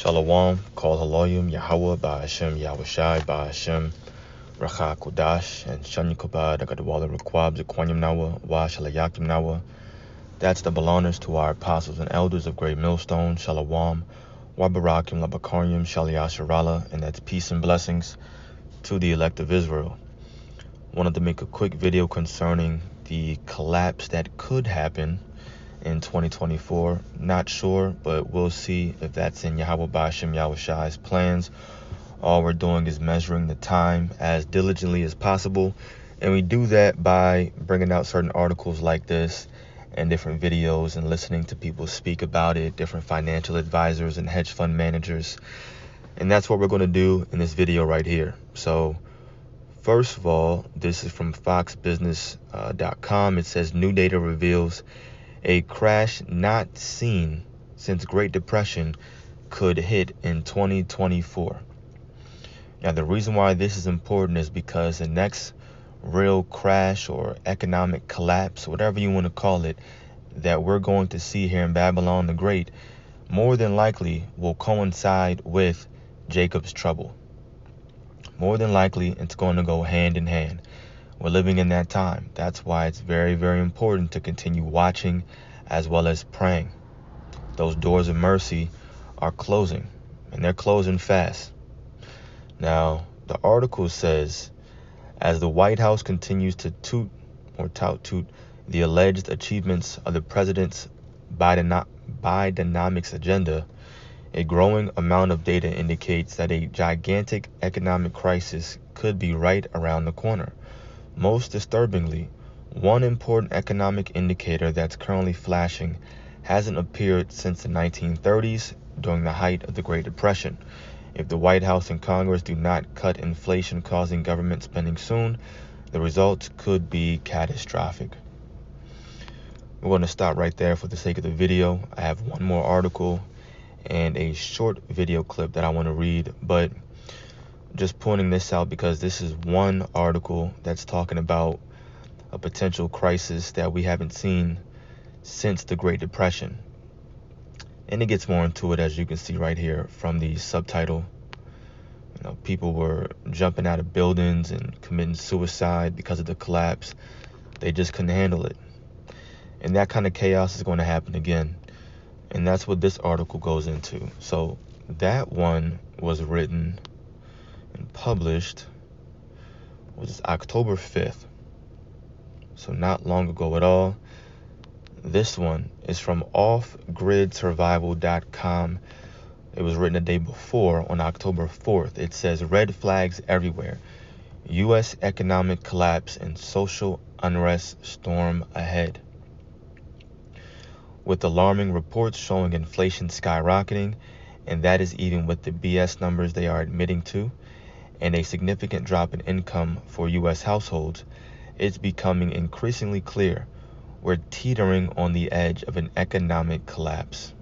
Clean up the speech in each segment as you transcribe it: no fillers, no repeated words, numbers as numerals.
Shalom, Kol Haloyim, Yahweh, Ba'ashem, Yahushai, Ba'ashem, Racha Kodash, and Shan Yikobad, Agadwala Rekwab, Zequanyam Nawa, Wa Shalayakim Nawa. That's the belongers to our apostles and elders of Great Millstone, Shalom, Wa Barakim, Labakaryim, Shaliyasharala, and that's peace and blessings to the elect of Israel. Wanted to make a quick video concerning the collapse that could happen in 2024. Not sure, but we'll see if that's in Yahweh Ba'ashem Yahushai's plans. All we're doing is measuring the time as diligently as possible, and we do that by bringing out certain articles like this and different videos and listening to people speak about it, different financial advisors and hedge fund managers. And that's what we're going to do in this video right here. So first of all, this is from foxbusiness.com. It says new data reveals a crash not seen since Great Depression could hit in 2024. Now, the reason why this is important is because the next real crash or economic collapse, whatever you want to call it, that we're going to see here in Babylon the Great, more than likely will coincide with Jacob's trouble. More than likely, it's going to go hand in hand. We're living in that time. That's why it's very, very important to continue watching as well as praying. Those doors of mercy are closing, and they're closing fast. Now, the article says, as the White House continues to tout the alleged achievements of the president's Bidenomics agenda, a growing amount of data indicates that a gigantic economic crisis could be right around the corner. Most disturbingly, one important economic indicator that's currently flashing hasn't appeared since the 1930s during the height of the Great Depression. If the White House and Congress do not cut inflation-causing government spending soon, the results could be catastrophic. We're going to stop right there for the sake of the video. I have one more article and a short video clip that I want to read, but just pointing this out because this is one article that's talking about a potential crisis that we haven't seen since the Great Depression. And it gets more into it, as you can see right here from the subtitle. You know, people were jumping out of buildings and committing suicide because of the collapse. They just couldn't handle it. And that kind of chaos is going to happen again. And that's what this article goes into. So that one was written and published was October 5th. So not long ago at all. This one is from offgridsurvival.com. It was written a day before on October 4th. It says red flags everywhere. U.S. economic collapse and social unrest storm ahead. With alarming reports showing inflation skyrocketing, and that is even with the BS numbers they are admitting to, and a significant drop in income for U.S. households, it's becoming increasingly clear we're teetering on the edge of an economic collapse.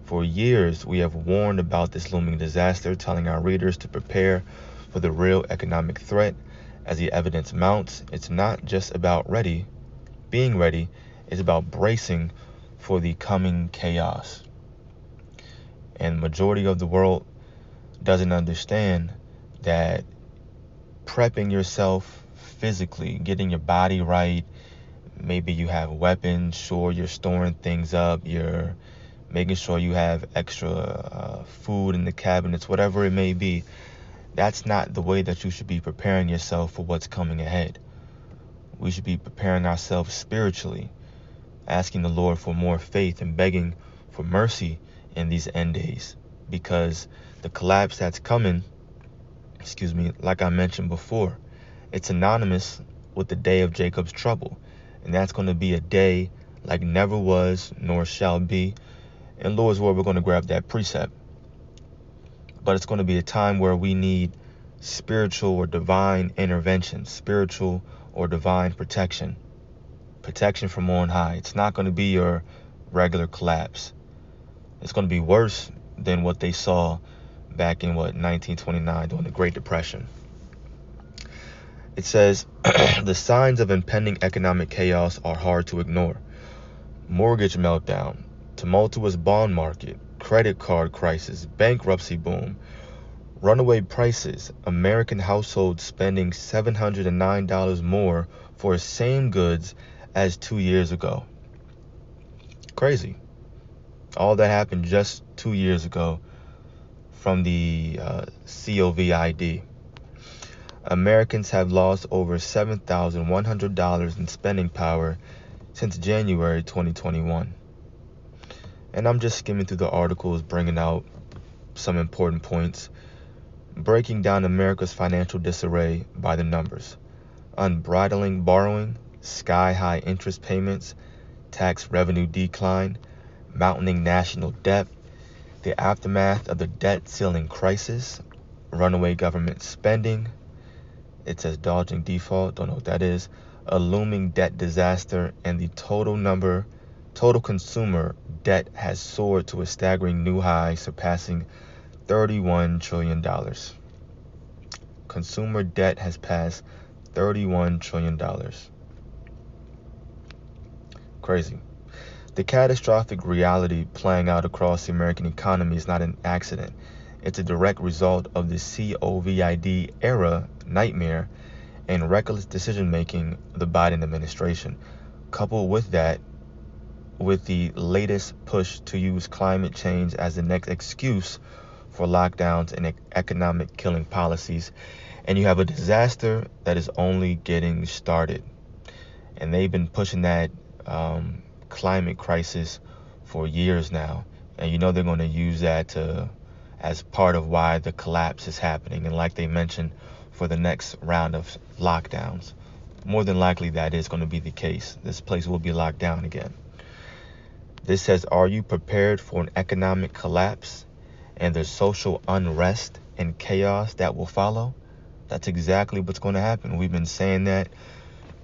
For years, we have warned about this looming disaster, telling our readers to prepare for the real economic threat. As the evidence mounts, it's not just about being ready, it's about bracing for the coming chaos. And the majority of the world doesn't understand that prepping yourself physically, getting your body right, maybe you have weapons, sure, you're storing things up, you're making sure you have extra food in the cabinets, whatever it may be. That's not the way that you should be preparing yourself for what's coming ahead. We should be preparing ourselves spiritually, asking the Lord for more faith and begging for mercy in these end days, because the collapse that's coming, like I mentioned before, it's synonymous with the day of Jacob's trouble. And that's going to be a day like never was nor shall be. In Lord's word, we're going to grab that precept. But it's going to be a time where we need spiritual or divine intervention, spiritual or divine protection from on high. It's not going to be your regular collapse. It's going to be worse than what they saw back in 1929 during the Great Depression. It says, the signs of impending economic chaos are hard to ignore. Mortgage meltdown, tumultuous bond market, credit card crisis, bankruptcy boom, runaway prices, American households spending $709 more for same goods as 2 years ago. Crazy. All that happened just 2 years ago from the COVID. Americans have lost over $7,100 in spending power since January 2021. And I'm just skimming through the articles, bringing out some important points, breaking down America's financial disarray by the numbers. Unbridling borrowing, sky-high interest payments, tax revenue decline, mounting national debt, the aftermath of the debt ceiling crisis, runaway government spending, it says dodging default, don't know what that is, a looming debt disaster, and the total consumer debt has soared to a staggering new high, surpassing $31 trillion. Consumer debt has passed $31 trillion. Crazy. The catastrophic reality playing out across the American economy is not an accident. It's a direct result of the COVID era nightmare and reckless decision-making of the Biden administration. Coupled with that, with the latest push to use climate change as the next excuse for lockdowns and economic killing policies, and you have a disaster that is only getting started. And they've been pushing that climate crisis for years now, and you know they're going to use that as part of why the collapse is happening. And like they mentioned, for the next round of lockdowns, more than likely that is going to be the case. This place will be locked down again. This says, are you prepared for an economic collapse and the social unrest and chaos that will follow? That's exactly what's going to happen. We've been saying that,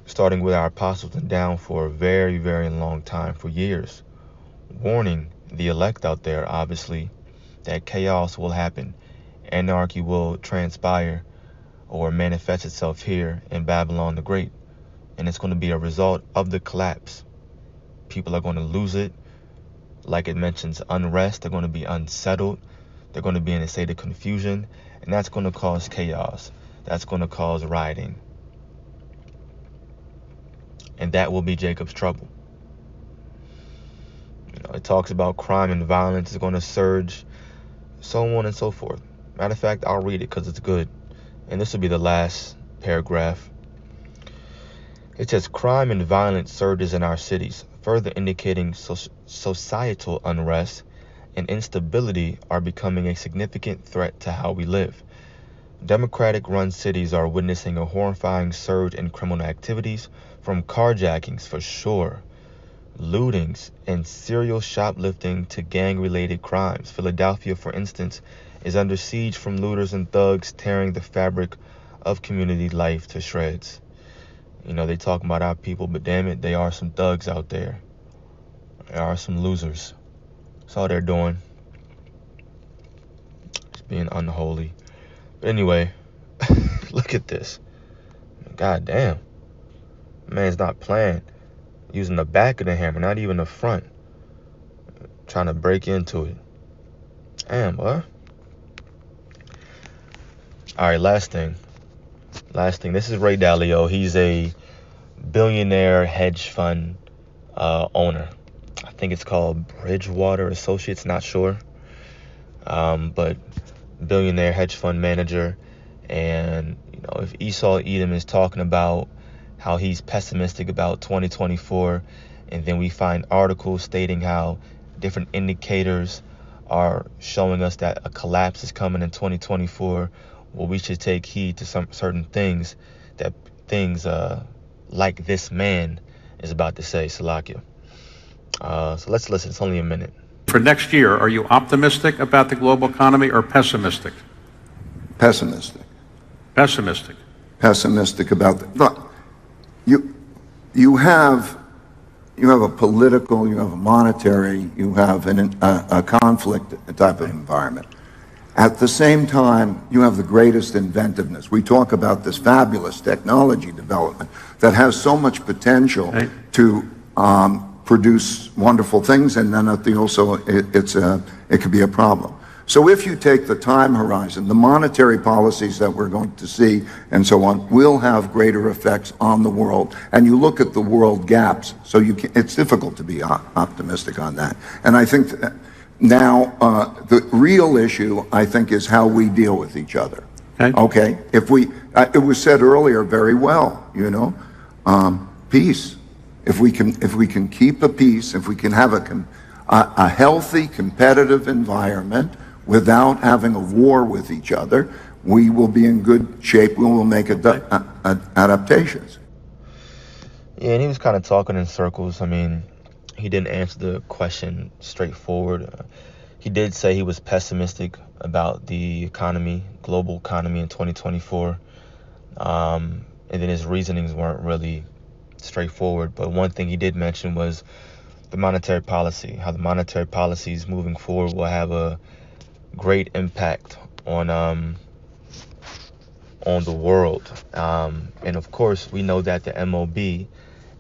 starting with our apostles and down, for a very, very long time, for years, warning the elect out there, obviously, that chaos will happen. Anarchy will transpire or manifest itself here in Babylon the Great. And it's going to be a result of the collapse. People are going to lose it. Like it mentions unrest, they're going to be unsettled. They're going to be in a state of confusion. And that's going to cause chaos. That's going to cause rioting. And that will be Jacob's trouble. It talks about crime and violence is going to surge, so on and so forth. Matter of fact, I'll read it because it's good. And this will be the last paragraph. It says, crime and violence surges in our cities, further indicating societal unrest and instability are becoming a significant threat to how we live. Democratic-run cities are witnessing a horrifying surge in criminal activities, from carjackings for sure, lootings, and serial shoplifting to gang-related crimes. Philadelphia, for instance, is under siege from looters and thugs tearing the fabric of community life to shreds. You know, they talk about our people, but damn it, they are some thugs out there. There are some losers. That's all they're doing. Just being unholy. But anyway, look at this. God damn. Man's not playing. Using the back of the hammer, not even the front. Trying to break into it. Damn, boy. Alright, last thing. This is Ray Dalio. He's a billionaire hedge fund owner. I think it's called Bridgewater Associates, not sure. But billionaire hedge fund manager. And, you know, if Esau Edom is talking about how he's pessimistic about 2024, and then we find articles stating how different indicators are showing us that a collapse is coming in 2024, well, we should take heed to some certain things like this man is about to say, Salakia. So let's listen. It's only a minute. For next year, are you optimistic about the global economy or pessimistic? Pessimistic. Pessimistic. Pessimistic about the... Look, you have a political, you have a monetary, you have a conflict type of environment. At the same time, you have the greatest inventiveness. We talk about this fabulous technology development that has so much potential to produce wonderful things, and then it could be a problem. So if you take the time horizon, the monetary policies that we're going to see and so on will have greater effects on the world. And you look at the world gaps, so it's difficult to be optimistic on that. And I think now the real issue, I think, is how we deal with each other. Okay? If it was said earlier very well, peace. If we can keep a peace, if we can have a healthy, competitive environment without having a war with each other, we will be in good shape. We will make adaptations. Yeah, and he was kind of talking in circles. I mean, he didn't answer the question straightforward. He did say he was pessimistic about the global economy in 2024. And then his reasonings weren't really straightforward. But one thing he did mention was the monetary policy, how the monetary policies moving forward will have a great impact on the world. And of course, we know that the MOB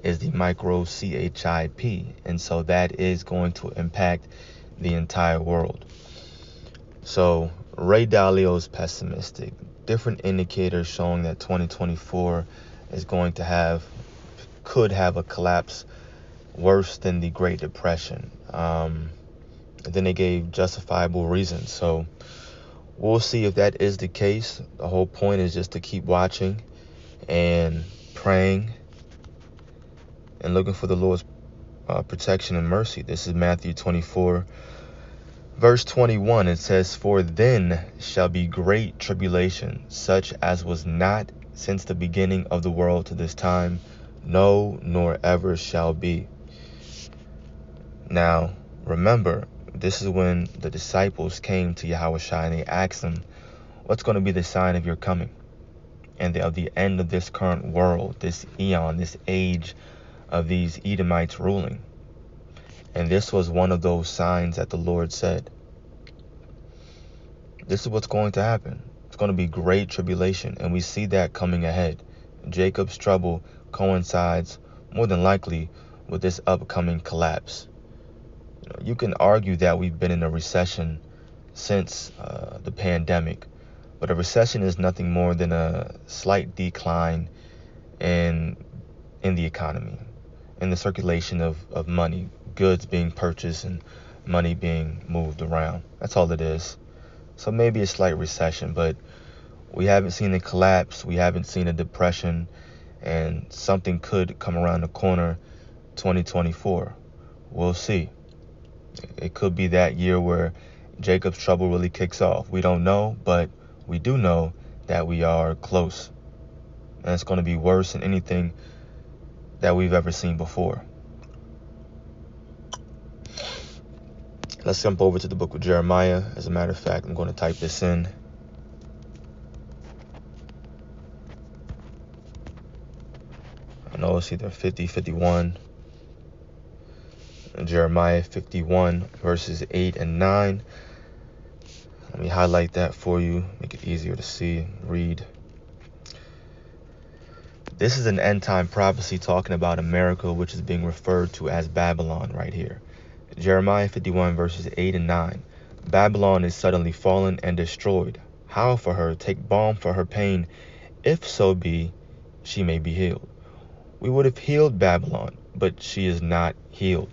is the micro CHIP, and so that is going to impact the entire world. So Ray Dalio is pessimistic. Different indicators showing that 2024 is could have a collapse worse than the Great Depression. Then they gave justifiable reasons. So we'll see if that is the case. The whole point is just to keep watching and praying and looking for the Lord's protection and mercy. This is Matthew 24, verse 21. It says, "For then shall be great tribulation, such as was not since the beginning of the world to this time, no, nor ever shall be." Now, remember, this is when the disciples came to Yahushua and they asked him, what's going to be the sign of your coming and of the end of this current world, this eon, this age of these Edomites ruling? And this was one of those signs that the Lord said. This is what's going to happen. It's going to be great tribulation, and we see that coming ahead. Jacob's trouble coincides more than likely with this upcoming collapse. You can argue that we've been in a recession since the pandemic, but a recession is nothing more than a slight decline in the economy, in the circulation of money, goods being purchased and money being moved around. That's all it is. So maybe a slight recession, but we haven't seen a collapse. We haven't seen a depression, and something could come around the corner 2024. We'll see. It could be that year where Jacob's trouble really kicks off. We don't know, but we do know that we are close. And it's going to be worse than anything that we've ever seen before. Let's jump over to the book of Jeremiah. As a matter of fact, I'm going to type this in. I know it's either 50, 51. Jeremiah 51, verses 8 and 9. Let me highlight that for you, make it easier to see, read. This is an end-time prophecy talking about America, which is being referred to as Babylon right here. Jeremiah 51, verses 8 and 9. Babylon is suddenly fallen and destroyed. Howl for her, take balm for her pain, if so be she may be healed. We would have healed Babylon, but she is not healed.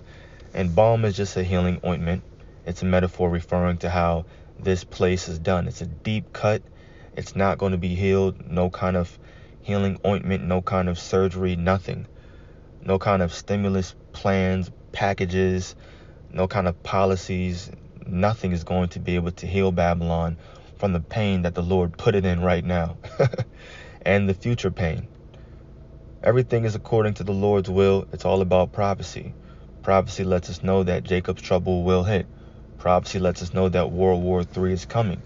And balm is just a healing ointment. It's a metaphor referring to how this place is done. It's a deep cut. It's not going to be healed. No kind of healing ointment, no kind of surgery, nothing. No kind of stimulus plans, packages, no kind of policies. Nothing is going to be able to heal Babylon from the pain that the Lord put it in right now and the future pain. Everything is according to the Lord's will. It's all about prophecy. Prophecy lets us know that Jacob's trouble will hit. Prophecy lets us know that World War III is coming.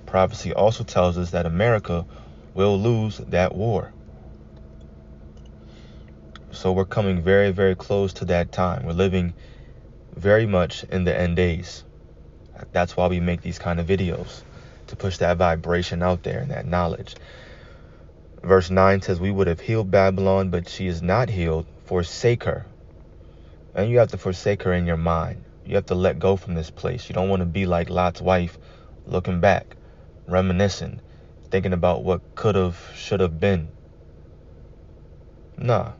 Prophecy also tells us that America will lose that war. So we're coming very, very close to that time. We're living very much in the end days. That's why we make these kind of videos, to push that vibration out there and that knowledge. Verse 9 says, we would have healed Babylon, but she is not healed. Forsake her. And you have to forsake her in your mind. You have to let go from this place. You don't want to be like Lot's wife, looking back, reminiscing, thinking about what could have, should have been. Nah,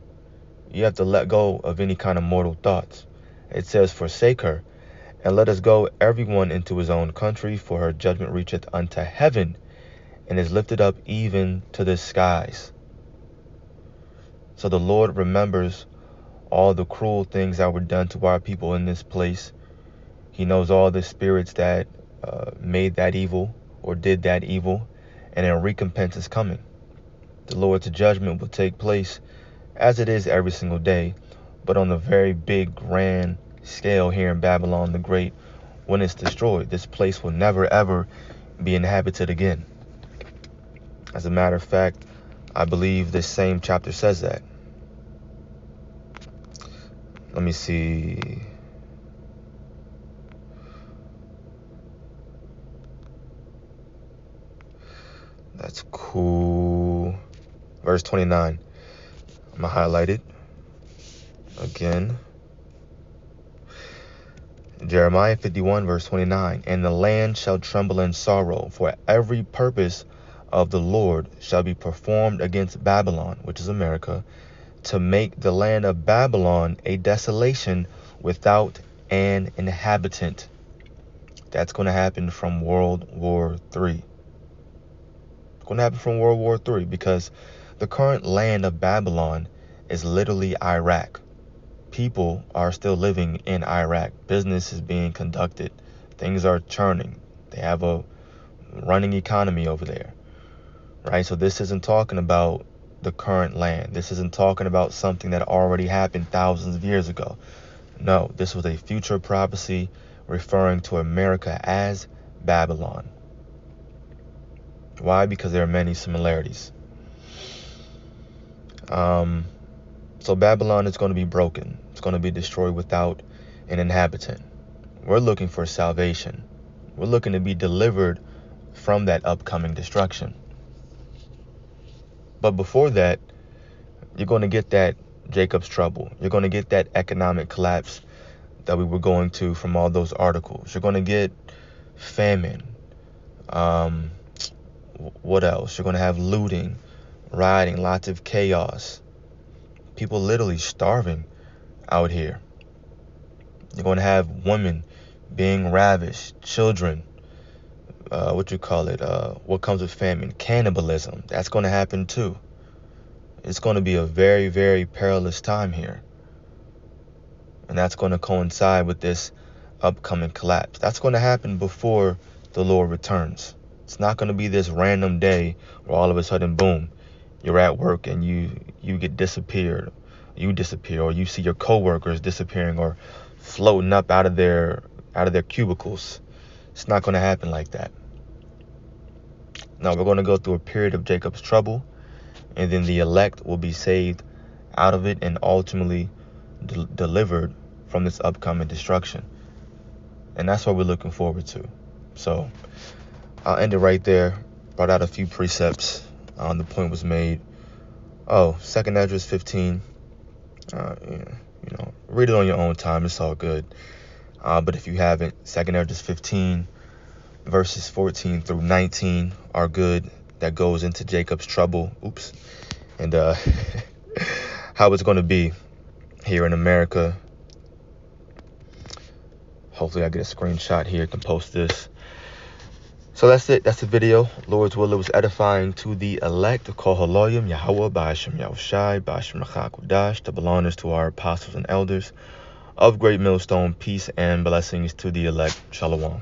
you have to let go of any kind of mortal thoughts. It says, forsake her, and let us go everyone into his own country, for her judgment reacheth unto heaven, and is lifted up even to the skies. So the Lord remembers all the cruel things that were done to our people in this place. He knows all the spirits that made that evil or did that evil, and a recompense is coming. The Lord's judgment will take place as it is every single day, but on a very big, grand scale here in Babylon the Great. When it's destroyed, this place will never ever be inhabited again. As a matter of fact, I believe this same chapter says that. Let me see. That's cool. Verse 29. I'm going to highlight it again. Jeremiah 51, verse 29. And the land shall tremble in sorrow, for every purpose of the Lord shall be performed against Babylon, which is America, to make the land of Babylon a desolation without an inhabitant. That's going to happen from World War III. It's going to happen from World War III because the current land of Babylon is literally Iraq. People are still living in Iraq. Business is being conducted. Things are churning. They have a running economy over there, right? So this isn't talking about the current land. This isn't talking about something that already happened thousands of years ago. No, this was a future prophecy referring to America as Babylon. Why? Because there are many similarities. So Babylon is going to be broken. It's going to be destroyed without an inhabitant. We're looking for salvation. We're looking to be delivered from that upcoming destruction. But before that, you're going to get that Jacob's trouble. You're going to get that economic collapse that we were going to from all those articles. You're going to get famine. What else? You're going to have looting, rioting, lots of chaos. People literally starving out here. You're going to have women being ravished, children, what comes with famine, cannibalism. That's going to happen too. It's going to be a very, very perilous time here. And that's going to coincide with this upcoming collapse. That's going to happen before the Lord returns. It's not going to be this random day where all of a sudden, boom, you're at work and you get disappeared. You disappear, or you see your coworkers disappearing or floating up out of their cubicles. It's not going to happen like that. Now we're going to go through a period of Jacob's trouble, and then the elect will be saved out of it and ultimately delivered from this upcoming destruction. And that's what we're looking forward to. So I'll end it right there. Brought out a few precepts. The point was made. 2nd Esdras 15. Read it on your own time. It's all good. But if you haven't, 2nd Esdras 15, verses 14 through 19 are good. That goes into Jacob's trouble. And how it's going to be here in America. Hopefully I get a screenshot here, can post this. So that's it. That's the video. Lord's will, it was edifying to the elect. Kol haloyim Yahweh Ba'ashem Yahushai Ba'ashem Rachakudash. Double honors to our apostles and elders of Great Millstone. Peace and blessings to the elect. Shalom.